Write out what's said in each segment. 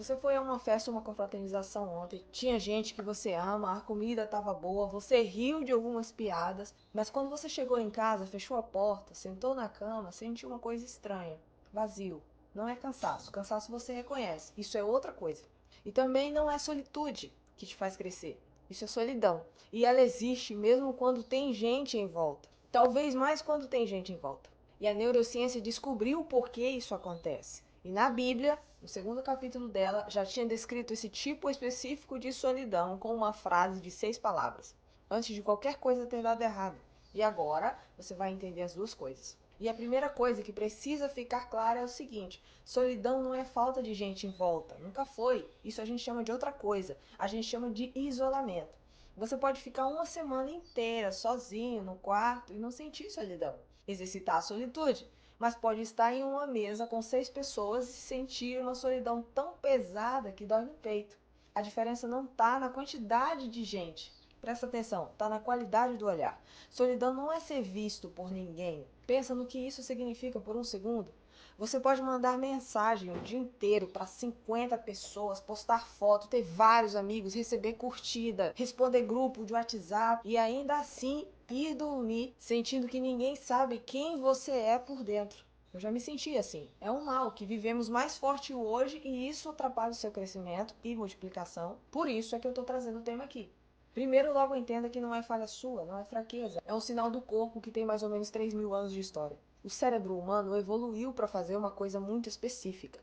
Você foi a uma festa, uma confraternização ontem, tinha gente que você ama, a comida estava boa, você riu de algumas piadas, mas quando você chegou em casa, fechou a porta, sentou na cama, sentiu uma coisa estranha, vazio. Não é cansaço, cansaço você reconhece, isso é outra coisa. E também não é solitude que te faz crescer, isso é solidão. E ela existe mesmo quando tem gente em volta, talvez mais quando tem gente em volta. E a neurociência descobriu por que isso acontece. E na Bíblia, no segundo capítulo dela, já tinha descrito esse tipo específico de solidão com uma frase de 6 palavras, antes de qualquer coisa ter dado errado. E agora você vai entender as duas coisas. E a primeira coisa que precisa ficar clara é o seguinte: solidão não é falta de gente em volta, nunca foi. Isso a gente chama de outra coisa, a gente chama de isolamento. Você pode ficar uma semana inteira sozinho no quarto e não sentir solidão, exercitar a solitude, mas pode estar em uma mesa com 6 pessoas e sentir uma solidão tão pesada que dói no peito. A diferença não está na quantidade de gente. Presta atenção, está na qualidade do olhar. Solidão não é ser visto por ninguém. Pensa no que isso significa por um segundo. Você pode mandar mensagem o dia inteiro para 50 pessoas, postar foto, ter vários amigos, receber curtida, responder grupo de WhatsApp e ainda assim ir dormir sentindo que ninguém sabe quem você é por dentro. Eu já me senti assim. É um mal que vivemos mais forte hoje e isso atrapalha o seu crescimento e multiplicação. Por isso é que eu estou trazendo o tema aqui. Primeiro, logo entenda que não é falha sua, não é fraqueza. É um sinal do corpo que tem mais ou menos 3.000 anos de história. O cérebro humano evoluiu para fazer uma coisa muito específica: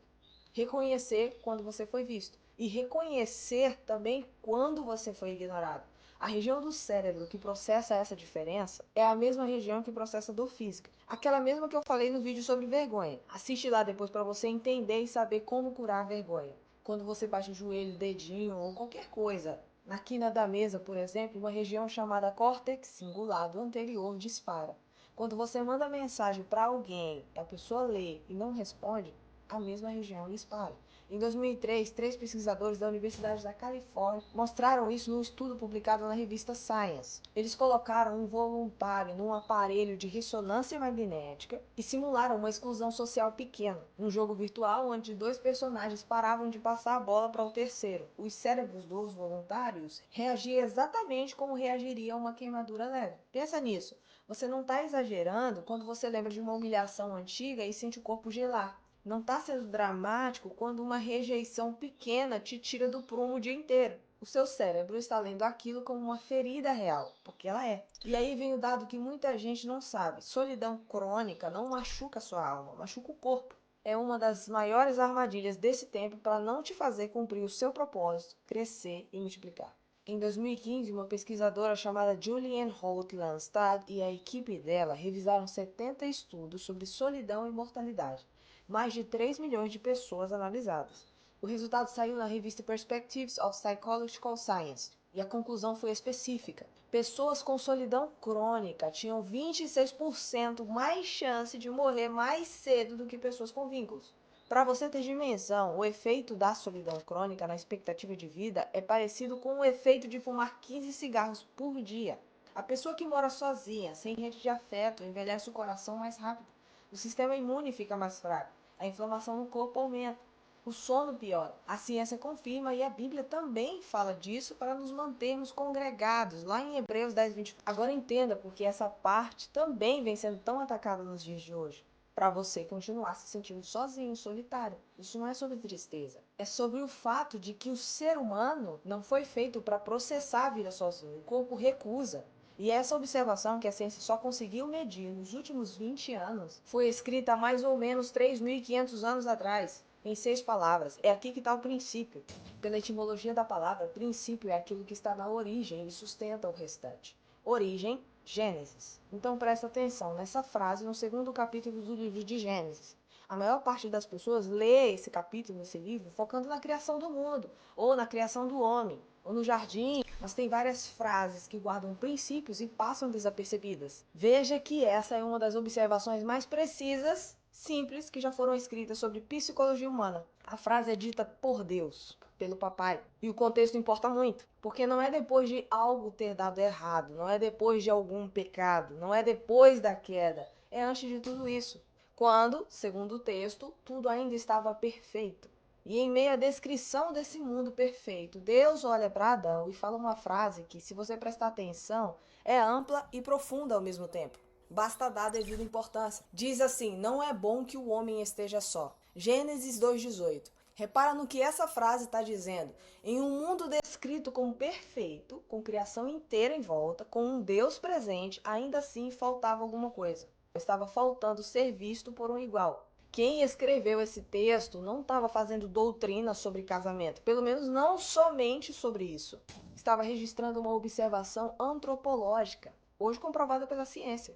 reconhecer quando você foi visto e reconhecer também quando você foi ignorado. A região do cérebro que processa essa diferença é a mesma região que processa dor física. Aquela mesma que eu falei no vídeo sobre vergonha. Assiste lá depois para você entender e saber como curar a vergonha. Quando você bate o joelho, dedinho ou qualquer coisa na quina da mesa, por exemplo, uma região chamada córtex cingulado anterior dispara. Quando você manda mensagem para alguém, a pessoa lê e não responde, a mesma região dispara. Em 2003, 3 pesquisadores da Universidade da Califórnia mostraram isso num estudo publicado na revista Science. Eles colocaram um voluntário num aparelho de ressonância magnética e simularam uma exclusão social pequena, um jogo virtual onde 2 personagens paravam de passar a bola para o terceiro. Os cérebros dos voluntários reagiam exatamente como reagiria a uma queimadura leve. Pensa nisso. Você não está exagerando quando você lembra de uma humilhação antiga e sente o corpo gelar. Não está sendo dramático quando uma rejeição pequena te tira do prumo o dia inteiro. O seu cérebro está lendo aquilo como uma ferida real, porque ela é. E aí vem o dado que muita gente não sabe: solidão crônica não machuca a sua alma, machuca o corpo. É uma das maiores armadilhas desse tempo para não te fazer cumprir o seu propósito, crescer e multiplicar. Em 2015, uma pesquisadora chamada Julianne Holt-Landstad e a equipe dela revisaram 70 estudos sobre solidão e mortalidade. Mais de 3 milhões de pessoas analisadas. O resultado saiu na revista Perspectives of Psychological Science e a conclusão foi específica. Pessoas com solidão crônica tinham 26% mais chance de morrer mais cedo do que pessoas com vínculos. Para você ter dimensão, o efeito da solidão crônica na expectativa de vida é parecido com o efeito de fumar 15 cigarros por dia. A pessoa que mora sozinha, sem rede de afeto, envelhece o coração mais rápido. O sistema imune fica mais fraco. A inflamação no corpo aumenta. O sono piora. A ciência confirma e a Bíblia também fala disso para nos mantermos congregados, lá em Hebreus 10:20. Agora entenda porque essa parte também vem sendo tão atacada nos dias de hoje, para você continuar se sentindo sozinho, solitário. Isso não é sobre tristeza. É sobre o fato de que o ser humano não foi feito para processar a vida sozinho. O corpo recusa. E essa observação que a ciência só conseguiu medir nos últimos 20 anos foi escrita há mais ou menos 3.500 anos atrás, em 6 palavras. É aqui que está o princípio. Pela etimologia da palavra, princípio é aquilo que está na origem e sustenta o restante. Origem, Gênesis. Então presta atenção nessa frase no segundo capítulo do livro de Gênesis. A maior parte das pessoas lê esse capítulo, esse livro, focando na criação do mundo, ou na criação do homem, ou no jardim, mas tem várias frases que guardam princípios e passam desapercebidas. Veja que essa é uma das observações mais precisas, simples, que já foram escritas sobre psicologia humana. A frase é dita por Deus, pelo papai. E o contexto importa muito, porque não é depois de algo ter dado errado, não é depois de algum pecado, não é depois da queda, é antes de tudo isso. Quando, segundo o texto, tudo ainda estava perfeito. E em meio à descrição desse mundo perfeito, Deus olha para Adão e fala uma frase que, se você prestar atenção, é ampla e profunda ao mesmo tempo. Basta dar devida importância. Diz assim: não é bom que o homem esteja só. Gênesis 2,18. Repara no que essa frase está dizendo. Em um mundo descrito como perfeito, com criação inteira em volta, com um Deus presente, ainda assim faltava alguma coisa. Estava faltando ser visto por um igual. Quem escreveu esse texto não estava fazendo doutrina sobre casamento, pelo menos não somente sobre isso. Estava registrando uma observação antropológica, hoje comprovada pela ciência.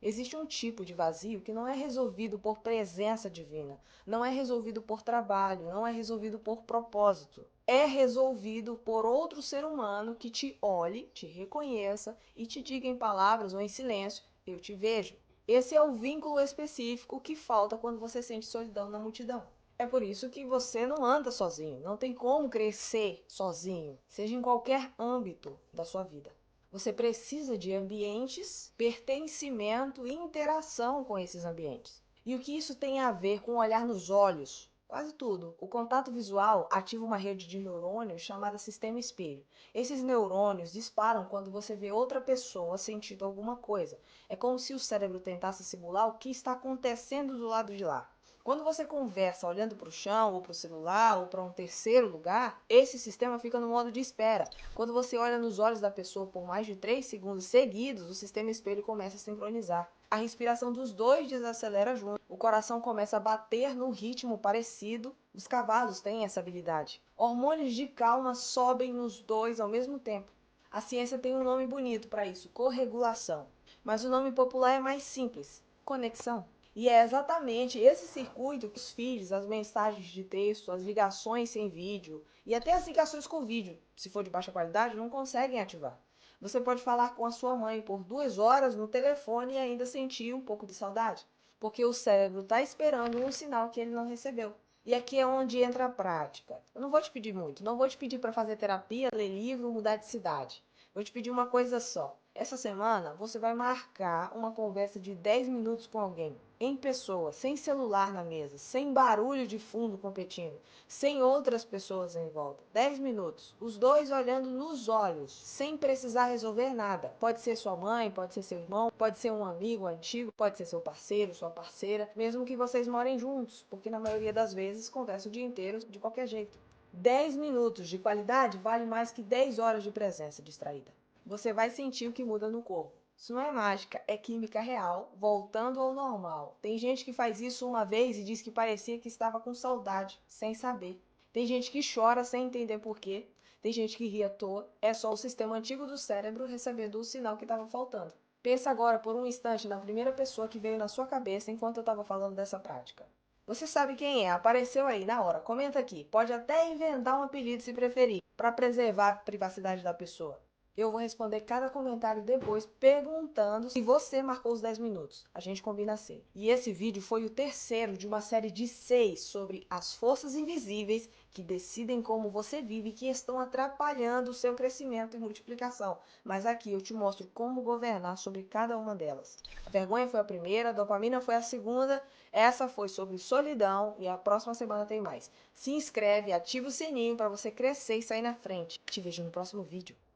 Existe um tipo de vazio que não é resolvido por presença divina, não é resolvido por trabalho, não é resolvido por propósito. É resolvido por outro ser humano que te olhe, te reconheça e te diga em palavras ou em silêncio: eu te vejo. Esse é o vínculo específico que falta quando você sente solidão na multidão. É por isso que você não anda sozinho, não tem como crescer sozinho, seja em qualquer âmbito da sua vida. Você precisa de ambientes, pertencimento e interação com esses ambientes. E o que isso tem a ver com olhar nos olhos? Quase tudo. O contato visual ativa uma rede de neurônios chamada sistema espelho. Esses neurônios disparam quando você vê outra pessoa sentindo alguma coisa. É como se o cérebro tentasse simular o que está acontecendo do lado de lá. Quando você conversa olhando para o chão, ou para o celular, ou para um terceiro lugar, esse sistema fica no modo de espera. Quando você olha nos olhos da pessoa por mais de 3 segundos seguidos, o sistema espelho começa a sincronizar. A respiração dos dois desacelera junto. O coração começa a bater num ritmo parecido. Os cavalos têm essa habilidade. Hormônios de calma sobem nos dois ao mesmo tempo. A ciência tem um nome bonito para isso: corregulação. Mas o nome popular é mais simples: conexão. E é exatamente esse circuito que os feeds, as mensagens de texto, as ligações sem vídeo e até as ligações com vídeo, se for de baixa qualidade, não conseguem ativar. Você pode falar com a sua mãe por 2 horas no telefone e ainda sentir um pouco de saudade, porque o cérebro está esperando um sinal que ele não recebeu. E aqui é onde entra a prática. Eu não vou te pedir muito, não vou te pedir para fazer terapia, ler livro, mudar de cidade. Vou te pedir uma coisa só. Essa semana você vai marcar uma conversa de 10 minutos com alguém, em pessoa, sem celular na mesa, sem barulho de fundo competindo, sem outras pessoas em volta. 10 minutos, os dois olhando nos olhos, sem precisar resolver nada. Pode ser sua mãe, pode ser seu irmão, pode ser um amigo antigo, pode ser seu parceiro, sua parceira, mesmo que vocês morem juntos, porque na maioria das vezes conversa o dia inteiro de qualquer jeito. 10 minutos de qualidade vale mais que 10 horas de presença distraída. Você vai sentir o que muda no corpo. Isso não é mágica, é química real, voltando ao normal. Tem gente que faz isso uma vez e diz que parecia que estava com saudade, sem saber. Tem gente que chora sem entender por quê. Tem gente que ri à toa. É só o sistema antigo do cérebro recebendo o sinal que estava faltando. Pensa agora por um instante na primeira pessoa que veio na sua cabeça enquanto eu estava falando dessa prática. Você sabe quem é, apareceu aí na hora, comenta aqui. Pode até inventar um apelido se preferir, para preservar a privacidade da pessoa. Eu vou responder cada comentário depois perguntando se você marcou os 10 minutos. A gente combina assim. E esse vídeo foi o terceiro de uma série de 6 sobre as forças invisíveis que decidem como você vive e que estão atrapalhando o seu crescimento e multiplicação. Mas aqui eu te mostro como governar sobre cada uma delas. A vergonha foi a primeira, a dopamina foi a segunda, essa foi sobre solidão e a próxima semana tem mais. Se inscreve, ativa o sininho para você crescer e sair na frente. Te vejo no próximo vídeo.